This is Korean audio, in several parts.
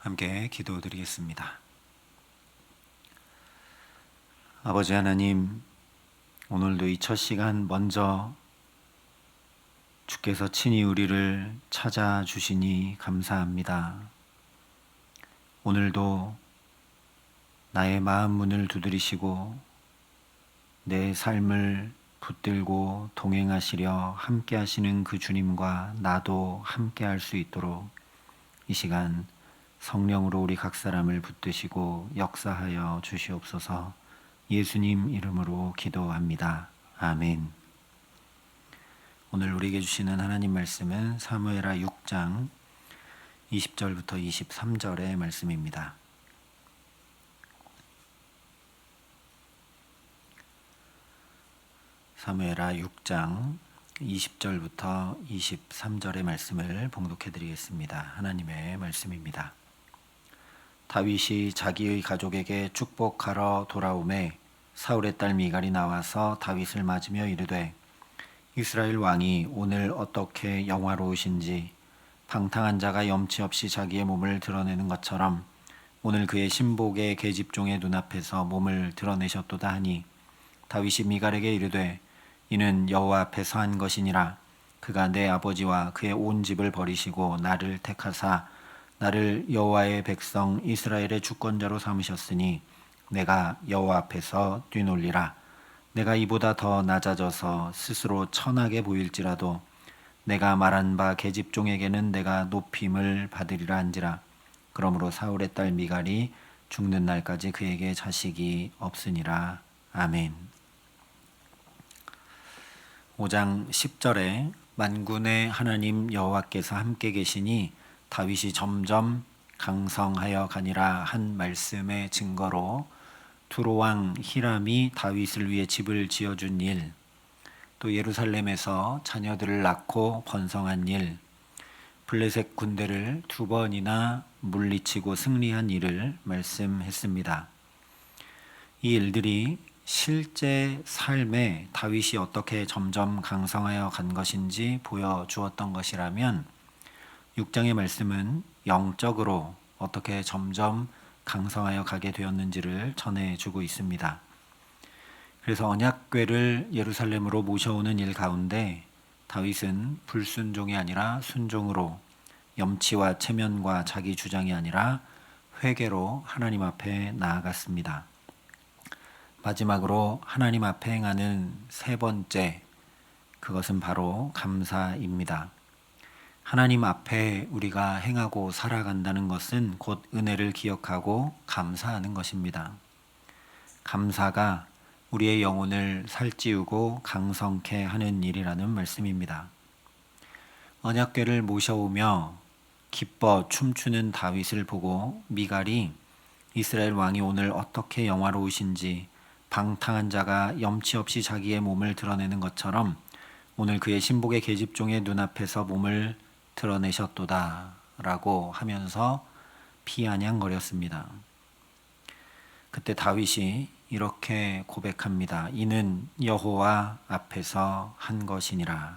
함께 기도드리겠습니다. 아버지 하나님, 오늘도 이 첫 시간 먼저 주께서 친히 우리를 찾아주시니 감사합니다. 오늘도 나의 마음 문을 두드리시고 내 삶을 붙들고 동행하시려 함께 하시는 그 주님과 나도 함께 할 수 있도록 이 시간 성령으로 우리 각 사람을 붙드시고 역사하여 주시옵소서. 예수님 이름으로 기도합니다. 아멘. 오늘 우리에게 주시는 하나님 말씀은 사무엘하 6장 20절부터 23절의 말씀입니다. 사무엘하 6장 20절부터 23절의 말씀을 봉독해 드리겠습니다. 하나님의 말씀입니다. 다윗이 자기의 가족에게 축복하러 돌아오매 사울의 딸 미갈이 나와서 다윗을 맞으며 이르되 이스라엘 왕이 오늘 어떻게 영화로우신지 방탕한 자가 염치 없이 자기의 몸을 드러내는 것처럼 오늘 그의 신복의 계집종의 눈앞에서 몸을 드러내셨도다 하니 다윗이 미갈에게 이르되 이는 여호와 앞에서 한 것이니라. 그가 내 아버지와 그의 온 집을 버리시고 나를 택하사 나를 여호와의 백성 이스라엘의 주권자로 삼으셨으니 내가 여호와 앞에서 뛰놀리라. 내가 이보다 더 낮아져서 스스로 천하게 보일지라도 내가 말한 바 계집종에게는 내가 높임을 받으리라 한지라. 그러므로 사울의 딸 미갈이 죽는 날까지 그에게 자식이 없으니라. 아멘. 5장 10절에 만군의 하나님 여호와께서 함께 계시니 다윗이 점점 강성하여 가니라 한 말씀의 증거로 두로왕 히람이 다윗을 위해 집을 지어준 일, 또 예루살렘에서 자녀들을 낳고 번성한 일, 블레셋 군대를 2번이나 물리치고 승리한 일을 말씀했습니다. 이 일들이 실제 삶에 다윗이 어떻게 점점 강성하여 간 것인지 보여주었던 것이라면 6장의 말씀은 영적으로 어떻게 점점 강성하여 가게 되었는지를 전해주고 있습니다. 그래서 언약궤를 예루살렘으로 모셔오는 일 가운데 다윗은 불순종이 아니라 순종으로 염치와 체면과 자기 주장이 아니라 회개로 하나님 앞에 나아갔습니다. 마지막으로 하나님 앞에 행하는 세 번째, 그것은 바로 감사입니다. 하나님 앞에 우리가 행하고 살아간다는 것은 곧 은혜를 기억하고 감사하는 것입니다. 감사가 우리의 영혼을 살찌우고 강성케 하는 일이라는 말씀입니다. 언약궤를 모셔오며 기뻐 춤추는 다윗을 보고 미갈이 이스라엘 왕이 오늘 어떻게 영화로우신지 방탕한 자가 염치 없이 자기의 몸을 드러내는 것처럼 오늘 그의 신복의 계집종의 눈앞에서 몸을 드러내셨도다 라고 하면서 피아냥거렸습니다. 그때 다윗이 이렇게 고백합니다. 이는 여호와 앞에서 한 것이니라.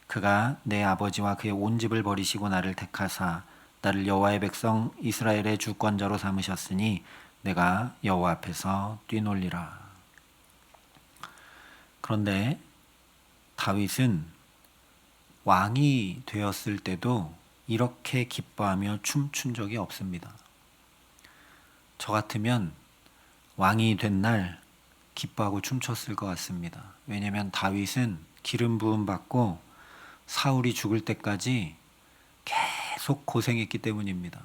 그가 내 아버지와 그의 온 집을 버리시고 나를 택하사 나를 여호와의 백성 이스라엘의 주권자로 삼으셨으니 내가 여호와 앞에서 뛰놀리라. 그런데 다윗은 왕이 되었을 때도 이렇게 기뻐하며 춤춘 적이 없습니다. 저 같으면 왕이 된 날 기뻐하고 춤췄을 것 같습니다. 왜냐하면 다윗은 기름 부음 받고 사울이 죽을 때까지 계속 고생했기 때문입니다.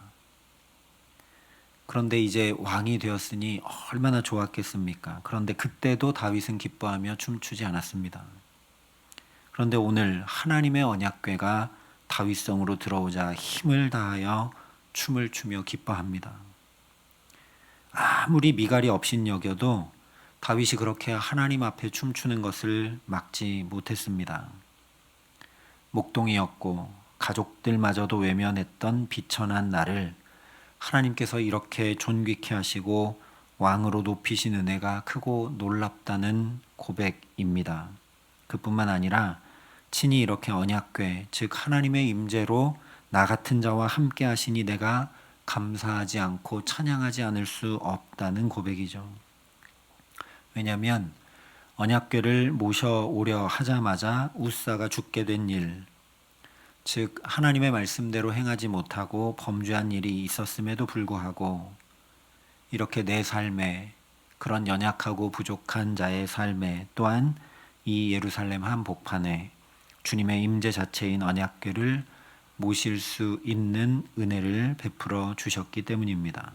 그런데 이제 왕이 되었으니 얼마나 좋았겠습니까? 그런데 그때도 다윗은 기뻐하며 춤추지 않았습니다. 그런데 오늘 하나님의 언약궤가 다윗성으로 들어오자 힘을 다하여 춤을 추며 기뻐합니다. 아무리 미갈이 업신여겨도 다윗이 그렇게 하나님 앞에 춤추는 것을 막지 못했습니다. 목동이었고 가족들마저도 외면했던 비천한 나를 하나님께서 이렇게 존귀케 하시고 왕으로 높이신 은혜가 크고 놀랍다는 고백입니다. 그뿐만 아니라 친히 이렇게 언약궤, 즉 하나님의 임재로 나 같은 자와 함께 하시니 내가 감사하지 않고 찬양하지 않을 수 없다는 고백이죠. 왜냐하면 언약궤를 모셔오려 하자마자 웃사가 죽게 된 일, 즉 하나님의 말씀대로 행하지 못하고 범죄한 일이 있었음에도 불구하고 이렇게 내 삶에, 그런 연약하고 부족한 자의 삶에, 또한 이 예루살렘 한복판에 주님의 임재 자체인 언약궤를 모실 수 있는 은혜를 베풀어 주셨기 때문입니다.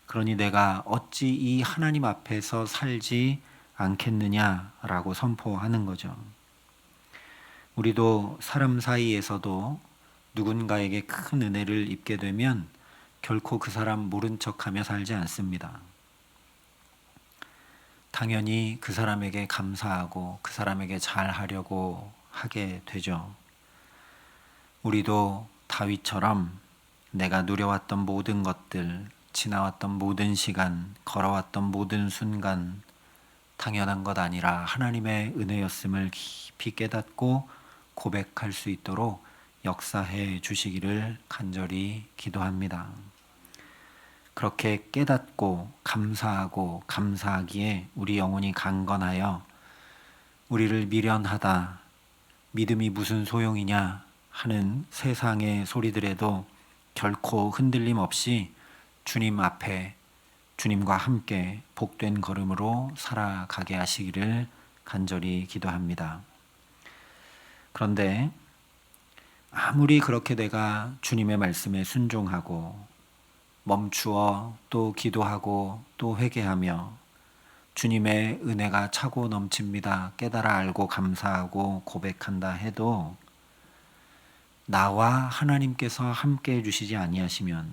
그러니 내가 어찌 이 하나님 앞에서 살지 않겠느냐라고 선포하는 거죠. 우리도 사람 사이에서도 누군가에게 큰 은혜를 입게 되면 결코 그 사람 모른 척하며 살지 않습니다. 당연히 그 사람에게 감사하고 그 사람에게 잘하려고 하게 되죠. 우리도 다윗처럼 내가 누려왔던 모든 것들, 지나왔던 모든 시간, 걸어왔던 모든 순간 당연한 것 아니라 하나님의 은혜였음을 깊이 깨닫고 고백할 수 있도록 역사해 주시기를 간절히 기도합니다. 그렇게 깨닫고 감사하고 감사하기에 우리 영혼이 강건하여 우리를 미련하다, 믿음이 무슨 소용이냐 하는 세상의 소리들에도 결코 흔들림 없이 주님 앞에 주님과 함께 복된 걸음으로 살아가게 하시기를 간절히 기도합니다. 그런데 아무리 그렇게 내가 주님의 말씀에 순종하고 멈추어 또 기도하고 또 회개하며 주님의 은혜가 차고 넘칩니다. 깨달아 알고 감사하고 고백한다 해도 나와 하나님께서 함께 해주시지 아니하시면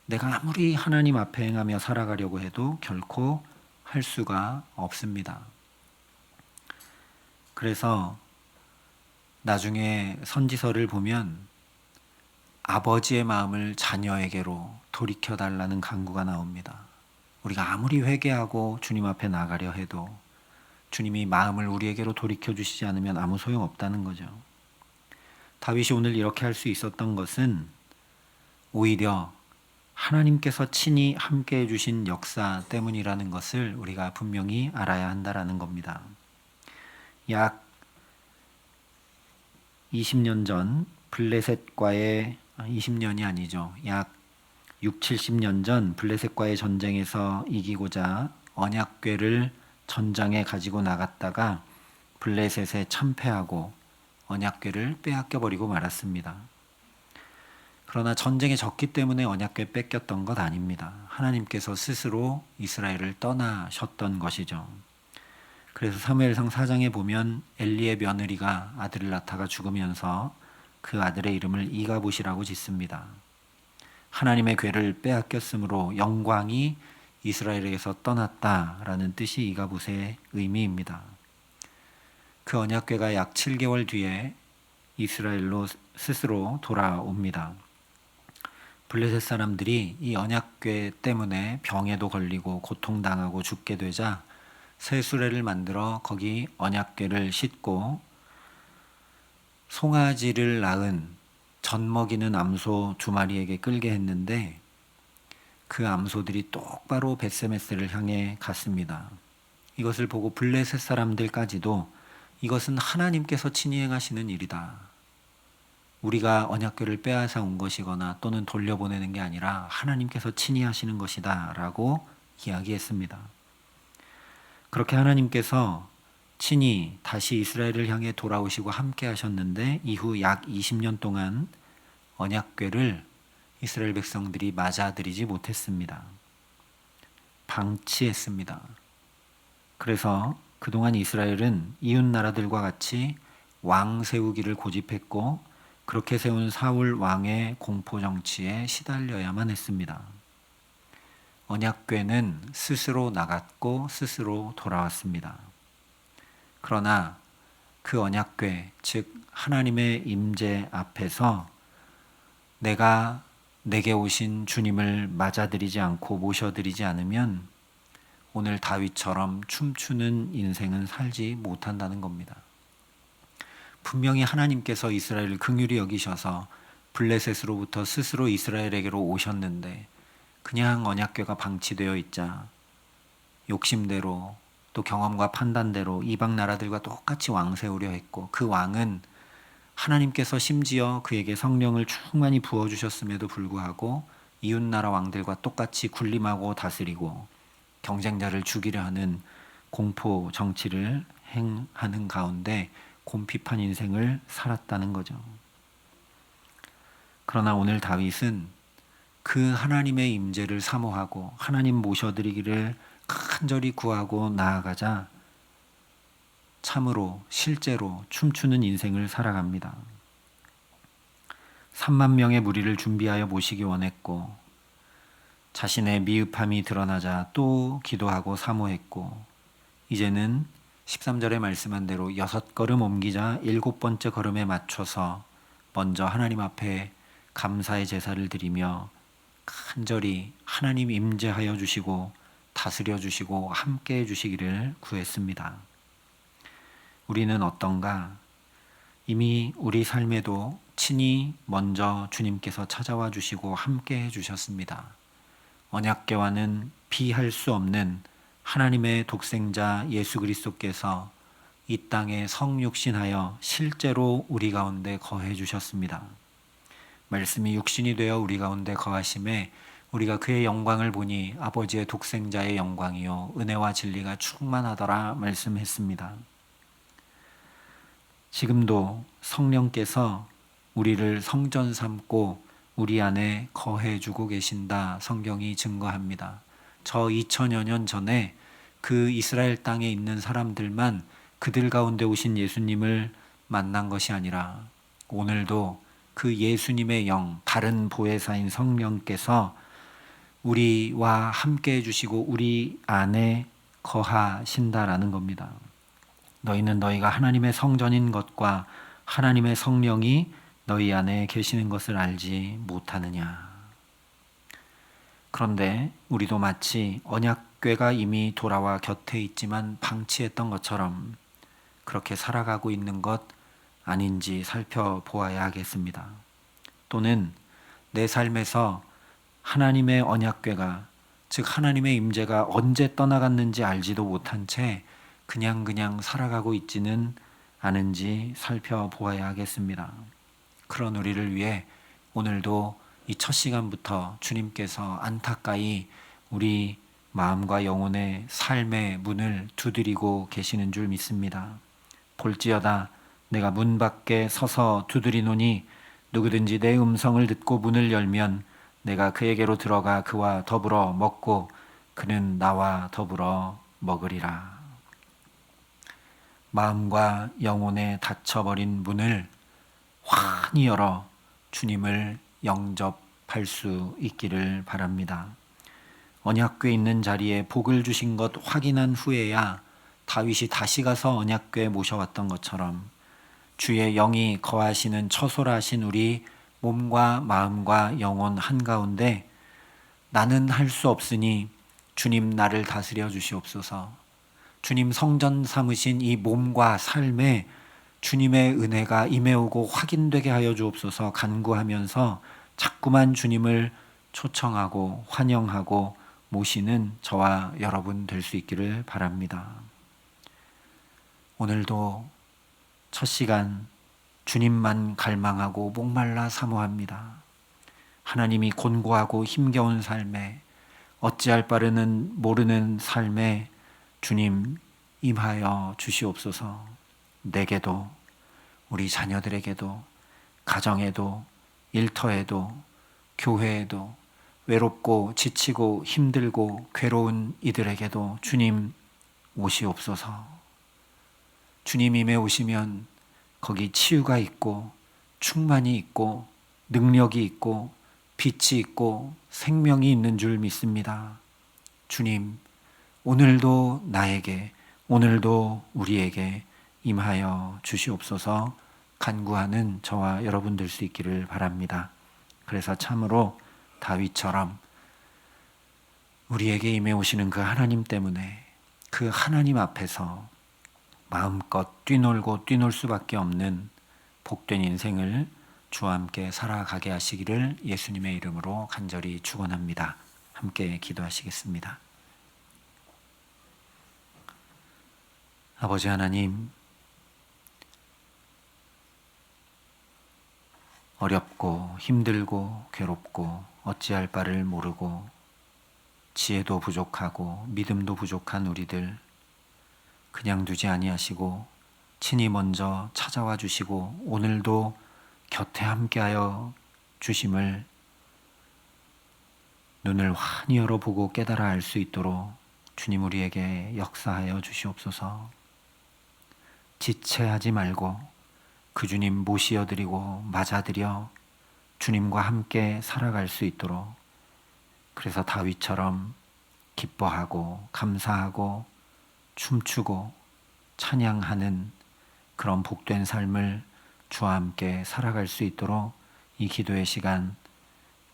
내가 아무리 하나님 앞에 행하며 살아가려고 해도 결코 할 수가 없습니다. 그래서 나중에 선지서를 보면 아버지의 마음을 자녀에게로 돌이켜달라는 간구가 나옵니다. 우리가 아무리 회개하고 주님 앞에 나가려 해도 주님이 마음을 우리에게로 돌이켜주시지 않으면 아무 소용없다는 거죠. 다윗이 오늘 이렇게 할 수 있었던 것은 오히려 하나님께서 친히 함께 해주신 역사 때문이라는 것을 우리가 분명히 알아야 한다는 겁니다. 약 20년 전 블레셋과의 20년이 아니죠. 약 6, 70년 전 블레셋과의 전쟁에서 이기고자 언약궤를 전장에 가지고 나갔다가 블레셋에 참패하고 언약궤를 빼앗겨 버리고 말았습니다. 그러나 전쟁에 졌기 때문에 언약궤 뺏겼던 것 아닙니다. 하나님께서 스스로 이스라엘을 떠나셨던 것이죠. 그래서 사무엘상 4장에 보면 엘리의 며느리가 아들을 낳다가 죽으면서 그 아들의 이름을 이가봇이라고 짓습니다. 하나님의 궤를 빼앗겼으므로 영광이 이스라엘에게서 떠났다라는 뜻이 이가봇의 의미입니다. 그 언약궤가 약 7개월 뒤에 이스라엘로 스스로 돌아옵니다. 블레셋 사람들이 이 언약궤 때문에 병에도 걸리고 고통당하고 죽게 되자 새 수레를 만들어 거기 언약궤를 싣고 송아지를 낳은 젖 먹이는 암소 2마리에게 끌게 했는데 그 암소들이 똑바로 벳세메스를 향해 갔습니다. 이것을 보고 블레셋 사람들까지도 이것은 하나님께서 친히 행하시는 일이다. 우리가 언약궤를 빼앗아 온 것이거나 또는 돌려보내는 게 아니라 하나님께서 친히 하시는 것이다 라고 이야기했습니다. 그렇게 하나님께서 친히 다시 이스라엘을 향해 돌아오시고 함께 하셨는데 이후 약 20년 동안 언약궤를 이스라엘 백성들이 맞아들이지 못했습니다. 방치했습니다. 그래서 그동안 이스라엘은 이웃 나라들과 같이 왕 세우기를 고집했고 그렇게 세운 사울 왕의 공포 정치에 시달려야만 했습니다. 언약궤는 스스로 나갔고 스스로 돌아왔습니다. 그러나 그 언약궤, 즉 하나님의 임재 앞에서 내가 내게 오신 주님을 맞아들이지 않고 모셔드리지 않으면 오늘 다윗처럼 춤추는 인생은 살지 못한다는 겁니다. 분명히 하나님께서 이스라엘을 긍휼히 여기셔서 블레셋으로부터 스스로 이스라엘에게로 오셨는데 그냥 언약궤가 방치되어 있자 욕심대로 또 경험과 판단대로 이방 나라들과 똑같이 왕 세우려 했고, 그 왕은 하나님께서 심지어 그에게 성령을 충만히 부어주셨음에도 불구하고 이웃나라 왕들과 똑같이 군림하고 다스리고 경쟁자를 죽이려 하는 공포 정치를 행하는 가운데 곰핍한 인생을 살았다는 거죠. 그러나 오늘 다윗은 그 하나님의 임재를 사모하고 하나님 모셔드리기를 간절히 구하고 나아가자 참으로 실제로 춤추는 인생을 살아갑니다. 3만 명의 무리를 준비하여 모시기 원했고, 자신의 미흡함이 드러나자 또 기도하고 사모했고, 이제는 13절에 말씀한 대로 6걸음 옮기자 7번째 걸음에 맞춰서 먼저 하나님 앞에 감사의 제사를 드리며 간절히 하나님 임재하여 주시고 다스려 주시고 함께 해 주시기를 구했습니다. 우리는 어떤가? 이미 우리 삶에도 친히 먼저 주님께서 찾아와 주시고 함께 해 주셨습니다. 언약궤와는 비할 수 없는 하나님의 독생자 예수 그리스도께서 이 땅에 성육신하여 실제로 우리 가운데 거해 주셨습니다. 말씀이 육신이 되어 우리 가운데 거하심에 우리가 그의 영광을 보니 아버지의 독생자의 영광이요 은혜와 진리가 충만하더라 말씀했습니다. 지금도 성령께서 우리를 성전 삼고 우리 안에 거해주고 계신다 성경이 증거합니다. 저 2000여 년 전에 그 이스라엘 땅에 있는 사람들만 그들 가운데 오신 예수님을 만난 것이 아니라 오늘도 그 예수님의 영, 다른 보혜사인 성령께서 우리와 함께 해주시고 우리 안에 거하신다라는 겁니다. 너희는 너희가 하나님의 성전인 것과 하나님의 성령이 너희 안에 계시는 것을 알지 못하느냐. 그런데 우리도 마치 언약궤가 이미 돌아와 곁에 있지만 방치했던 것처럼 그렇게 살아가고 있는 것 아닌지 살펴보아야 하겠습니다. 또는 내 삶에서 하나님의 언약궤가, 즉 하나님의 임재가 언제 떠나갔는지 알지도 못한 채 그냥 살아가고 있지는 않은지 살펴보아야 하겠습니다. 그런 우리를 위해 오늘도 이 첫 시간부터 주님께서 안타까이 우리 마음과 영혼의 삶의 문을 두드리고 계시는 줄 믿습니다. 볼지어다 내가 문 밖에 서서 두드리노니 누구든지 내 음성을 듣고 문을 열면 내가 그에게로 들어가 그와 더불어 먹고 그는 나와 더불어 먹으리라. 마음과 영혼에 닫혀버린 문을 환히 열어 주님을 영접할 수 있기를 바랍니다. 언약궤 있는 자리에 복을 주신 것 확인한 후에야 다윗이 다시 가서 언약궤에 모셔왔던 것처럼 주의 영이 거하시는 처소라신 우리 몸과 마음과 영혼 한가운데 나는 할 수 없으니 주님 나를 다스려 주시옵소서. 주님 성전 삼으신 이 몸과 삶에 주님의 은혜가 임해오고 확인되게 하여 주옵소서 간구하면서 자꾸만 주님을 초청하고 환영하고 모시는 저와 여러분 될 수 있기를 바랍니다. 오늘도 첫 시간 주님만 갈망하고 목말라 사모합니다. 하나님이 곤고하고 힘겨운 삶에 어찌할 바를 모르는 삶에 주님 임하여 주시옵소서. 내게도 우리 자녀들에게도 가정에도 일터에도 교회에도 외롭고 지치고 힘들고 괴로운 이들에게도 주님 오시옵소서. 주님 임해 오시면 거기 치유가 있고 충만이 있고 능력이 있고 빛이 있고 생명이 있는 줄 믿습니다. 주님 오늘도 나에게 오늘도 우리에게 임하여 주시옵소서 간구하는 저와 여러분 될 수 있기를 바랍니다. 그래서 참으로 다윗처럼 우리에게 임해 오시는 그 하나님 때문에 그 하나님 앞에서 마음껏 뛰놀고 뛰놀 수밖에 없는 복된 인생을 주와 함께 살아가게 하시기를 예수님의 이름으로 간절히 축원합니다. 함께 기도하시겠습니다. 아버지 하나님, 어렵고 힘들고 괴롭고 어찌할 바를 모르고 지혜도 부족하고 믿음도 부족한 우리들 그냥 두지 아니하시고 친히 먼저 찾아와 주시고 오늘도 곁에 함께하여 주심을 눈을 환히 열어보고 깨달아 알 수 있도록 주님 우리에게 역사하여 주시옵소서. 지체하지 말고 그 주님 모시어드리고 맞아들여 주님과 함께 살아갈 수 있도록, 그래서 다윗처럼 기뻐하고 감사하고 춤추고 찬양하는 그런 복된 삶을 주와 함께 살아갈 수 있도록 이 기도의 시간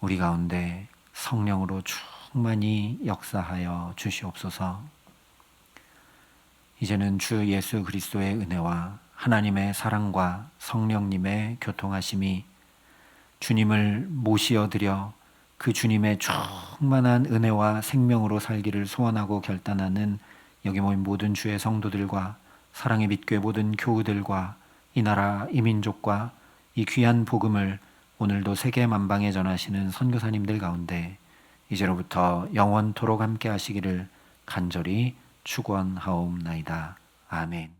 우리 가운데 성령으로 충만히 역사하여 주시옵소서. 이제는 주 예수 그리스도의 은혜와 하나님의 사랑과 성령님의 교통하심이 주님을 모시어드려 그 주님의 충만한 은혜와 생명으로 살기를 소원하고 결단하는 여기 모인 모든 주의 성도들과 사랑의 빛교회 모든 교우들과 이 나라 이 민족과 이 귀한 복음을 오늘도 세계 만방에 전하시는 선교사님들 가운데 이제로부터 영원토록 함께 하시기를 간절히 축원하옵나이다. 아멘.